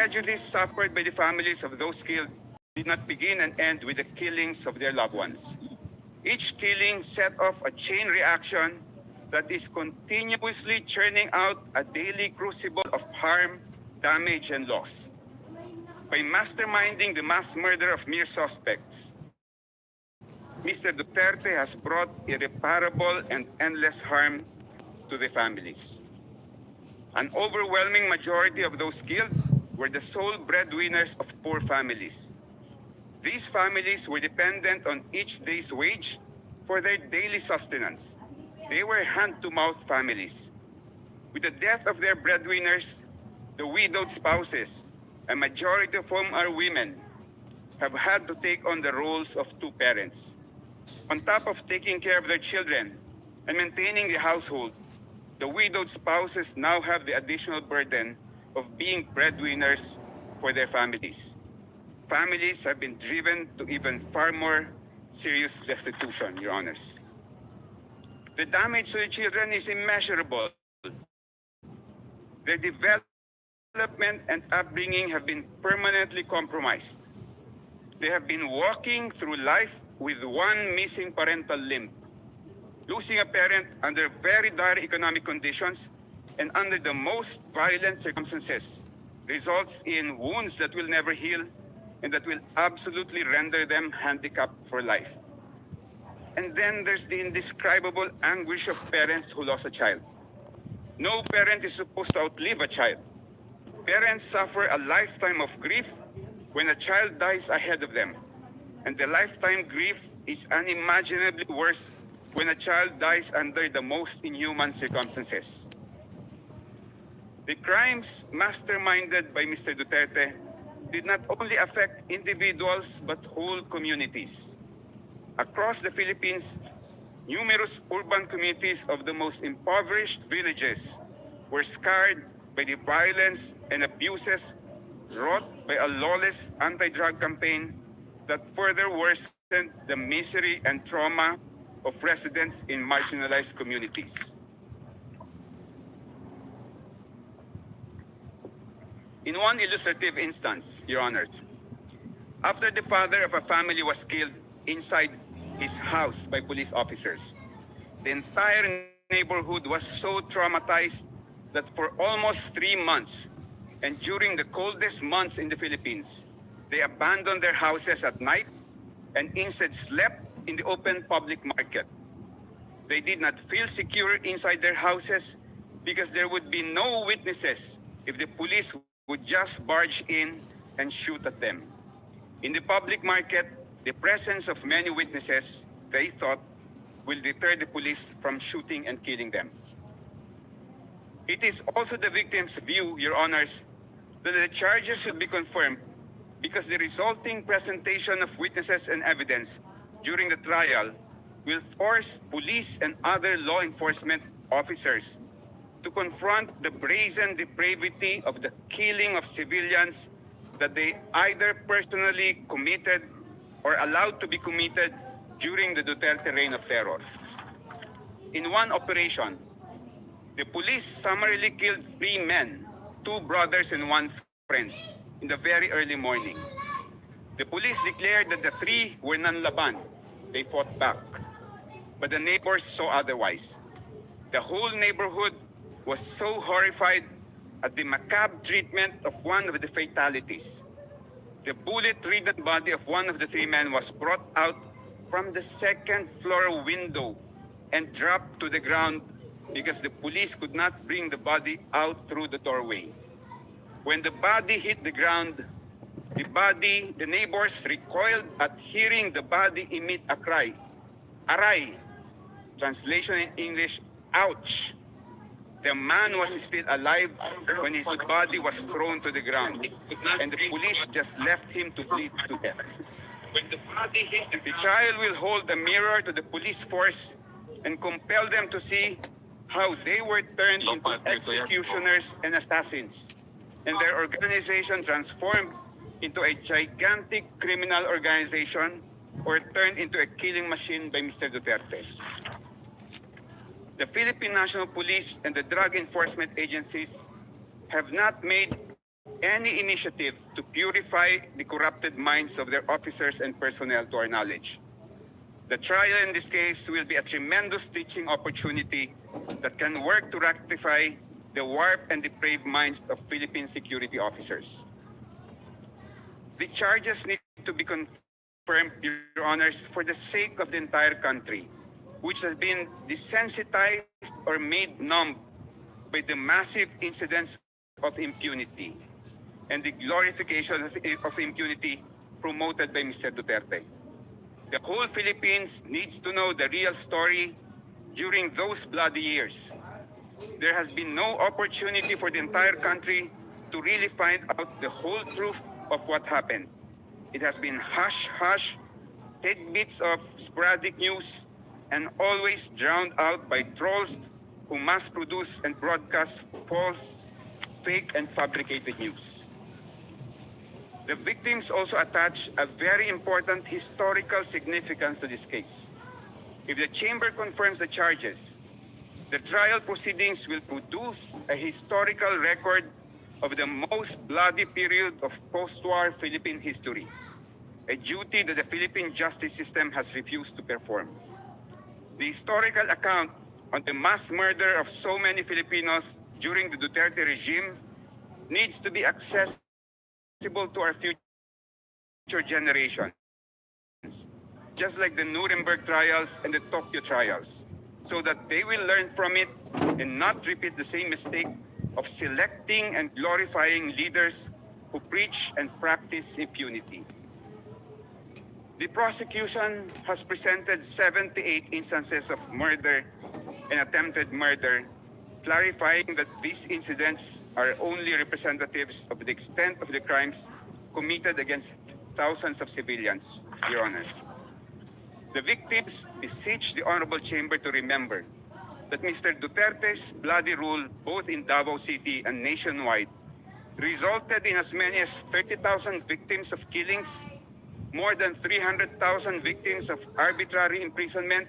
prejudice suffered by the families of those killed did not begin and end with the killings of their loved ones. Each killing set off a chain reaction that is continuously churning out a daily crucible of harm, damage, and loss. By masterminding the mass murder of mere suspects, Mr. Duterte has brought irreparable and endless harm to the families. An overwhelming majority of those killed were the sole breadwinners of poor families. These families were dependent on each day's wage for their daily sustenance. They were hand-to-mouth families. With the death of their breadwinners, the widowed spouses, a majority of whom are women, have had to take on the roles of two parents. On top of taking care of their children and maintaining the household, the widowed spouses now have the additional burden of being breadwinners for their families. Families have been driven to even far more serious destitution, Your Honors. The damage to the children is immeasurable. Their development and upbringing have been permanently compromised. They have been walking through life with one missing parental limb. Losing a parent under very dire economic conditions and under the most violent circumstances results in wounds that will never heal and that will absolutely render them handicapped for life. And then there's the indescribable anguish of parents who lost a child. No parent is supposed to outlive a child. Parents suffer a lifetime of grief when a child dies ahead of them. And the lifetime grief is unimaginably worse when a child dies under the most inhuman circumstances. The crimes masterminded by Mr. Duterte did not only affect individuals but whole communities. Across the Philippines, numerous urban communities of the most impoverished villages were scarred by the violence and abuses wrought by a lawless anti-drug campaign that further worsened the misery and trauma of residents in marginalized communities. In one illustrative instance, Your Honors, after the father of a family was killed inside his house by police officers, the entire neighborhood was so traumatized that for almost 3 months, and during the coldest months in the Philippines, they abandoned their houses at night and instead slept in the open public market. They did not feel secure inside their houses because there would be no witnesses if the police would just barge in and shoot at them. In the public market, the presence of many witnesses, they thought, will deter the police from shooting and killing them. It is also the victim's view, Your Honors, that the charges should be confirmed because the resulting presentation of witnesses and evidence during the trial will force police and other law enforcement officers to confront the brazen depravity of the killing of civilians that they either personally committed or allowed to be committed during the Duterte reign of terror. In one operation, the police summarily killed 3 men, 2 brothers and 1 friend, in the very early morning. The police declared that the 3 were non-laban. They fought back. But the neighbors saw otherwise. The whole neighborhood was so horrified at the macabre treatment of one of the fatalities. The bullet-ridden body of one of the 3 men was brought out from the 2nd floor window and dropped to the ground because the police could not bring the body out through the doorway. When the body hit the ground, the neighbors recoiled at hearing the body emit a cry, "Aray!" Translation in English, "Ouch!" The man was still alive when his body was thrown to the ground, and the police just left him to bleed to death. The trial will hold a mirror to the police force and compel them to see how they were turned into executioners and assassins, and their organization transformed into a gigantic criminal organization or turned into a killing machine by Mr. Duterte. The Philippine National Police and the drug enforcement agencies have not made any initiative to purify the corrupted minds of their officers and personnel to our knowledge. The trial in this case will be a tremendous teaching opportunity that can work to rectify the warped and depraved minds of Philippine security officers. The charges need to be confirmed, Your Honors, for the sake of the entire country, which has been desensitized or made numb by the massive incidents of impunity and the glorification of impunity promoted by Mr. Duterte. The whole Philippines needs to know the real story during those bloody years. There has been no opportunity for the entire country to really find out the whole truth of what happened. It has been hush-hush, tidbits of sporadic news, and always drowned out by trolls who mass produce and broadcast false, fake, and fabricated news. The victims also attach a very important historical significance to this case. If the chamber confirms the charges, the trial proceedings will produce a historical record of the most bloody period of post-war Philippine history, a duty that the Philippine justice system has refused to perform. The historical account on the mass murder of so many Filipinos during the Duterte regime needs to be accessible to our future generations, just like the Nuremberg trials and the Tokyo trials, so that they will learn from it and not repeat the same mistake of selecting and glorifying leaders who preach and practice impunity. The prosecution has presented 78 instances of murder and attempted murder, clarifying that these incidents are only representatives of the extent of the crimes committed against thousands of civilians, Your Honors. The victims beseech the Honorable Chamber to remember that Mr. Duterte's bloody rule, both in Davao City and nationwide, resulted in as many as 30,000 victims of killings, more than 300,000 victims of arbitrary imprisonment,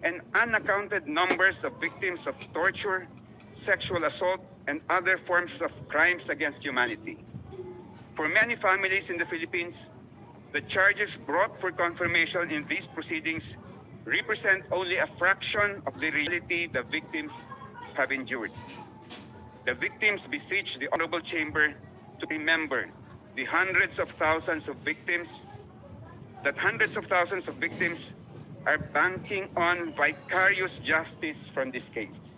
and unaccounted numbers of victims of torture, sexual assault, and other forms of crimes against humanity. For many families in the Philippines, the charges brought for confirmation in these proceedings represent only a fraction of the reality the victims have endured. The victims beseech the Honorable Chamber to remember the hundreds of thousands of victims are banking on vicarious justice from this case.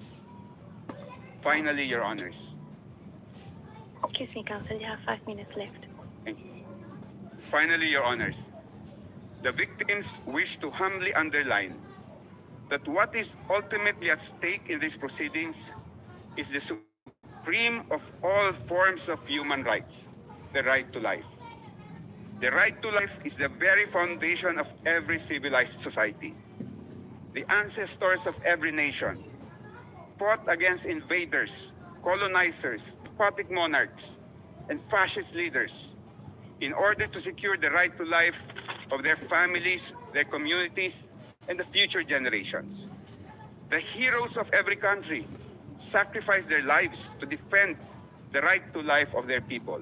Finally, Your Honors. Excuse me, Counsel, you have 5 minutes left. Thank you. Finally, Your Honors, the victims wish to humbly underline that what is ultimately at stake in these proceedings is the supreme of all forms of human rights, the right to life. The right to life is the very foundation of every civilized society. The ancestors of every nation fought against invaders, colonizers, despotic monarchs, and fascist leaders in order to secure the right to life of their families, their communities, and the future generations. The heroes of every country sacrificed their lives to defend the right to life of their people.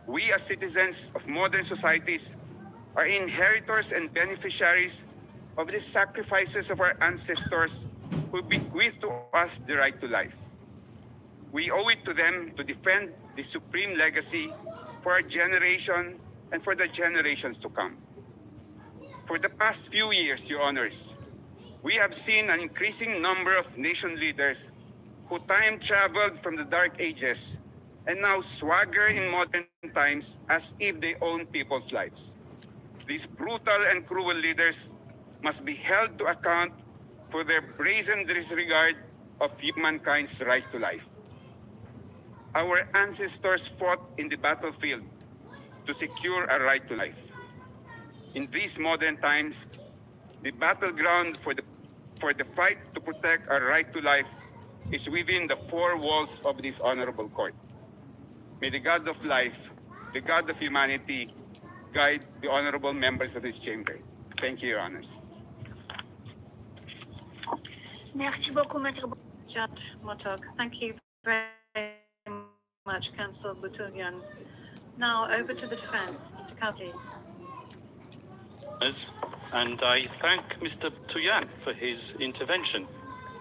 We as citizens of modern societies are inheritors and beneficiaries of the sacrifices of our ancestors who bequeathed to us the right to life. We owe it to them to defend the supreme legacy for our generation and for the generations to come. For the past few years, Your Honors, we have seen an increasing number of nation leaders who time-traveled from the Dark Ages and now swagger in modern times as if they own people's lives. These brutal and cruel leaders must be held to account for their brazen disregard of humankind's right to life. Our ancestors fought in the battlefield to secure a right to life. In these modern times, the battleground for the fight to protect our right to life is within the four walls of this honorable court. May the God of life, the God of humanity, guide the honorable members of this chamber. Thank you, Your Honors. Merci beaucoup, Maître. Judge Motog, thank you very much, Councillor Butuyan. Now over to the defence. Mr. Cow, please. And I thank Mr. Tuyan for his intervention,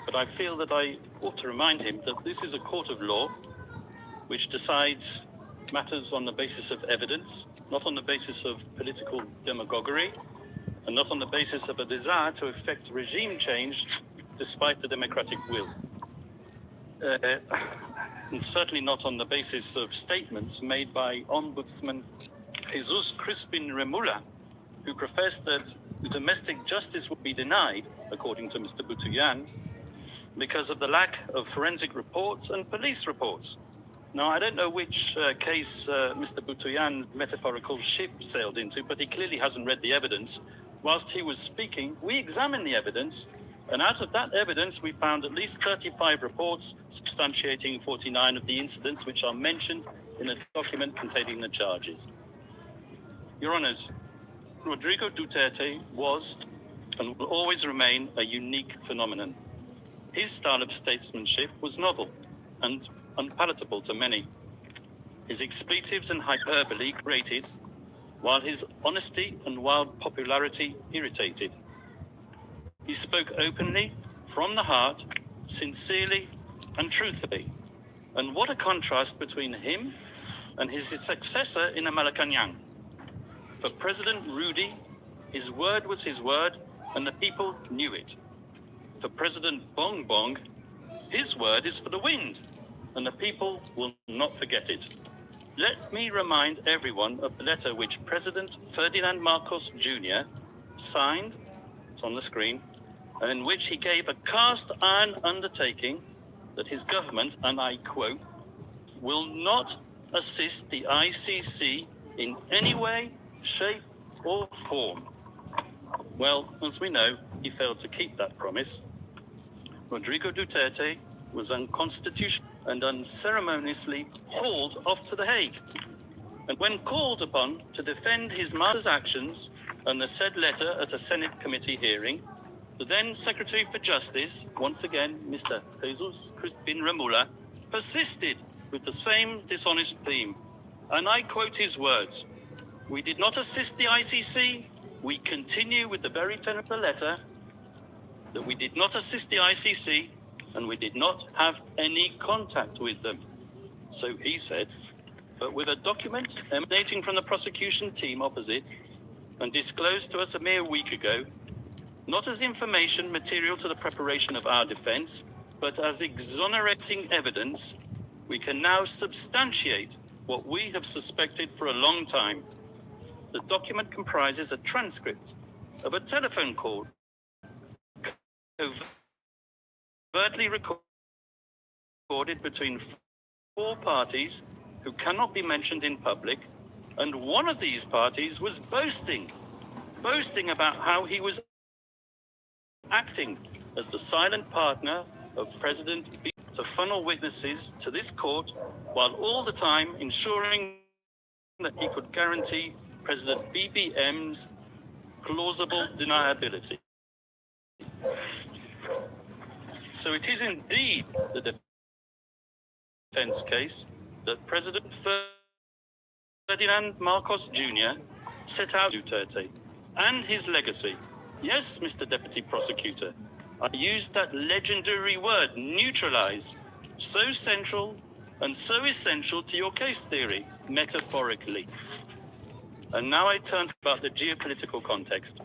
but I feel that I ought to remind him that this is a court of law which decides matters on the basis of evidence, not on the basis of political demagoguery, and not on the basis of a desire to effect regime change despite the democratic will. And certainly not on the basis of statements made by Ombudsman Jesus Crispin Remula, who professed that domestic justice would be denied, according to Mr. Butuyan, because of the lack of forensic reports and police reports. Now, I don't know which case Mr. Butuyan's metaphorical ship sailed into, but he clearly hasn't read the evidence. Whilst he was speaking, we examined the evidence, and out of that evidence, we found at least 35 reports substantiating 49 of the incidents which are mentioned in the document containing the charges. Your Honours, Rodrigo Duterte was and will always remain a unique phenomenon. His style of statesmanship was novel and unpalatable to many. His expletives and hyperbole grated, while his honesty and wild popularity irritated. He spoke openly, from the heart, sincerely and truthfully. And what a contrast between him and his successor in Malacanang. For President Rudy, his word was his word, and the people knew it. For President Bong Bong, his word is for the wind, and the people will not forget it. Let me remind everyone of the letter which President Ferdinand Marcos Jr. signed, it's on the screen, and in which he gave a cast-iron undertaking that his government, and I quote, will not assist the ICC in any way, shape, or form. Well, as we know, he failed to keep that promise. Rodrigo Duterte was unconstitutional and unceremoniously hauled off to The Hague. And when called upon to defend his master's actions and the said letter at a Senate committee hearing, the then Secretary for Justice, once again Mr. Jesus Crispin Remula, persisted with the same dishonest theme. And I quote his words, "We did not assist the ICC. We continue with the very tenor of the letter that we did not assist the ICC and we did not have any contact with them." So he said, but with a document emanating from the prosecution team opposite and disclosed to us a mere week ago, not as information material to the preparation of our defense, but as exonerating evidence, we can now substantiate what we have suspected for a long time. The document comprises a transcript of a telephone call overtly recorded between four parties who cannot be mentioned in public, and one of these parties was boasting about how he was acting as the silent partner of President B to funnel witnesses to this court, while all the time ensuring that he could guarantee President BBM's plausible deniability. So it is indeed the defense case that President Ferdinand Marcos Jr. set out Duterte and his legacy. Yes, Mr. Deputy Prosecutor, I used that legendary word, neutralize, so central and so essential to your case theory, metaphorically. And now I turn about the geopolitical context.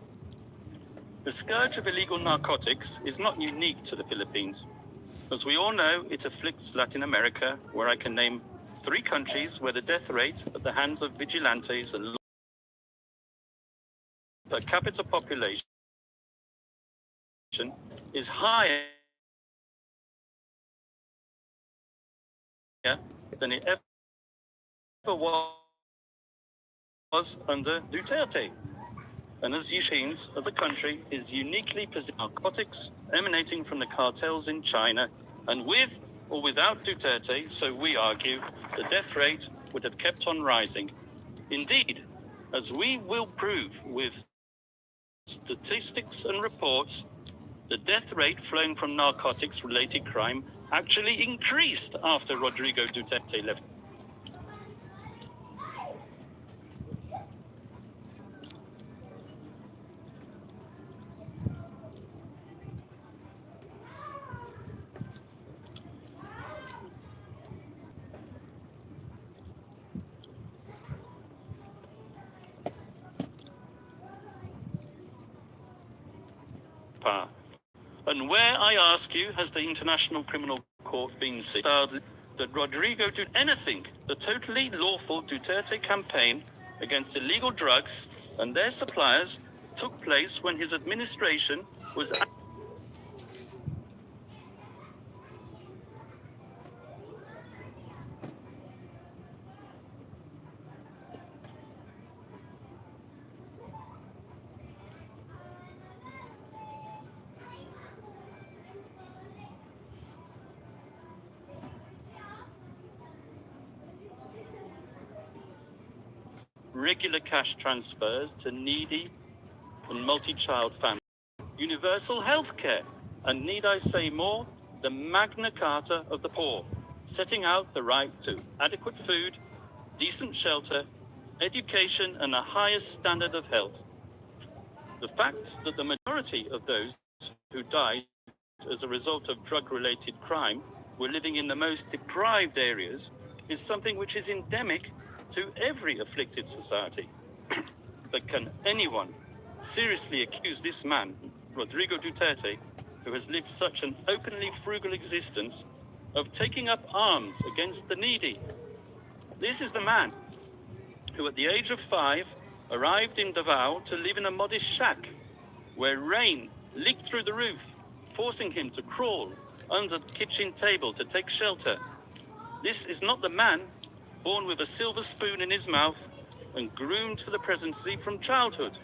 The scourge of illegal narcotics is not unique to the Philippines. As we all know, it afflicts Latin America, where I can name 3 countries where the death rate at the hands of vigilantes and per capita population is higher than it ever was under Duterte. And as Philippines, as a country, is uniquely possessing narcotics emanating from the cartels in China, and with or without Duterte, so we argue, the death rate would have kept on rising. Indeed, as we will prove with statistics and reports, the death rate flowing from narcotics-related crime actually increased after Rodrigo Duterte left. power. And where, I ask you, has the International Criminal Court been stated that Rodrigo did anything? The totally lawful Duterte campaign against illegal drugs and their suppliers took place when his administration was regular cash transfers to needy and multi-child families, universal health care, and need I say more, the Magna Carta of the poor, setting out the right to adequate food, decent shelter, education, and a highest standard of health. The fact that the majority of those who died as a result of drug-related crime were living in the most deprived areas is something which is endemic to every afflicted society. But can anyone seriously accuse this man, Rodrigo Duterte, who has lived such an openly frugal existence, of taking up arms against the needy? This is the man who at the age of 5 arrived in Davao to live in a modest shack where rain leaked through the roof, forcing him to crawl under the kitchen table to take shelter. This is not the man born with a silver spoon in his mouth and groomed for the presidency from childhood.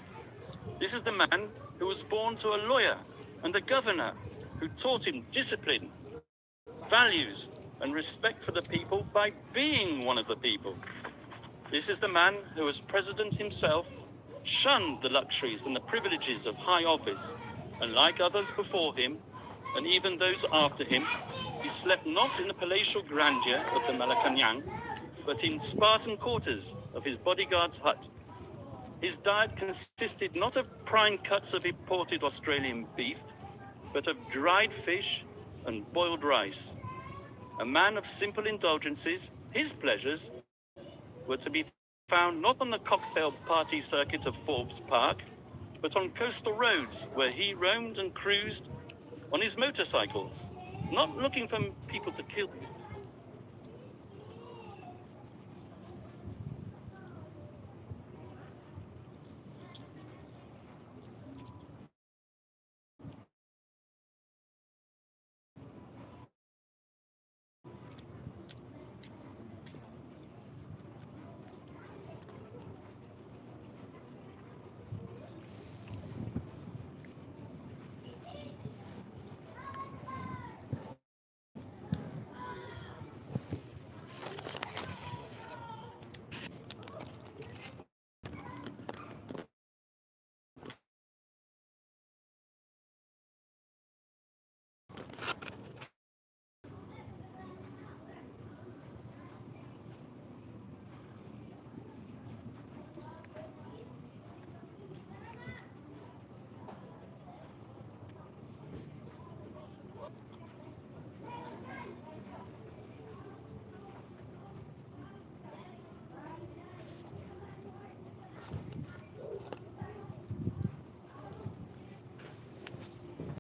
This is the man who was born to a lawyer and a governor who taught him discipline, values, and respect for the people by being one of the people. This is the man who, as president himself, shunned the luxuries and the privileges of high office, and like others before him, and even those after him, he slept not in the palatial grandeur of the Malacanang, but in Spartan quarters of his bodyguard's hut. His diet consisted not of prime cuts of imported Australian beef, but of dried fish and boiled rice. A man of simple indulgences, his pleasures were to be found not on the cocktail party circuit of Forbes Park, but on coastal roads where he roamed and cruised on his motorcycle, not looking for people to kill him.